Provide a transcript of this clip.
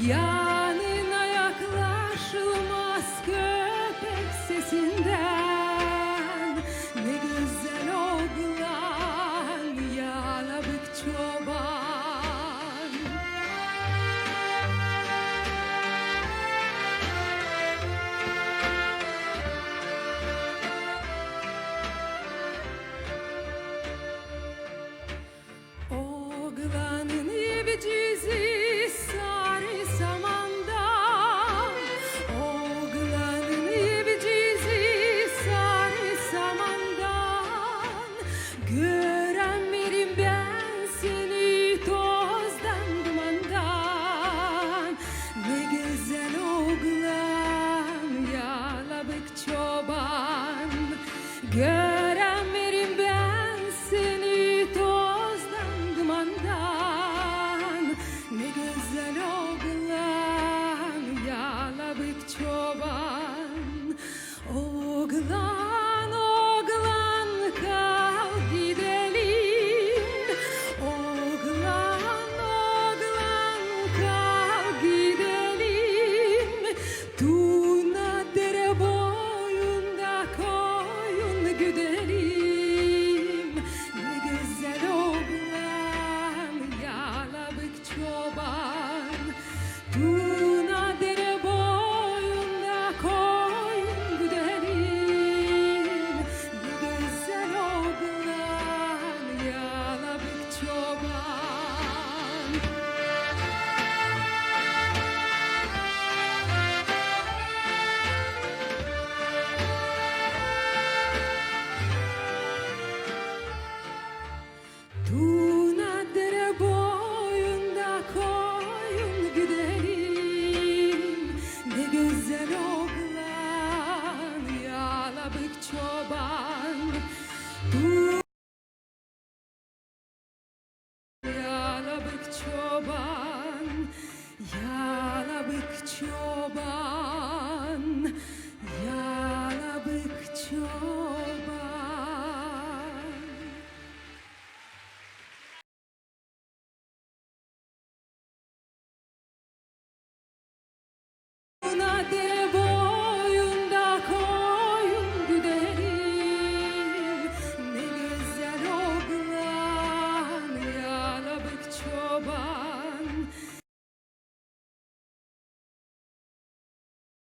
Yanına yaklaşılmaz köpek sesinden. Ne güzel oğlan yalabık çoban. Oğlanın ibcizi sarı samandan. Oğlanın ibcizi sarı samandan. Göremedim ben seni tozdan dumandan. Ne güzel oğlan yalabık çoban. Göremedim ben seni tozdan dumandan. Ne güzel oğlan yalabık çoban. Oğlan oğlan kal gidelim. Oğlan oğlan kal gidelim. Tuna dere boyunda koyun güdelim. Ne güzel oğlan yalabık çoban. Tuna dere boyunda koyun güdelim. Ne güzel oğlan yalabık çoban. Tuna dere boyunda koyun güdelim. Ne güzel oğlan yalabık çoban. Yalabık çoban, yalabık çoban, yalabık çoban. Tuna dere boyunda koyun güdelim. Ne güzel oğlan yalabık çoban.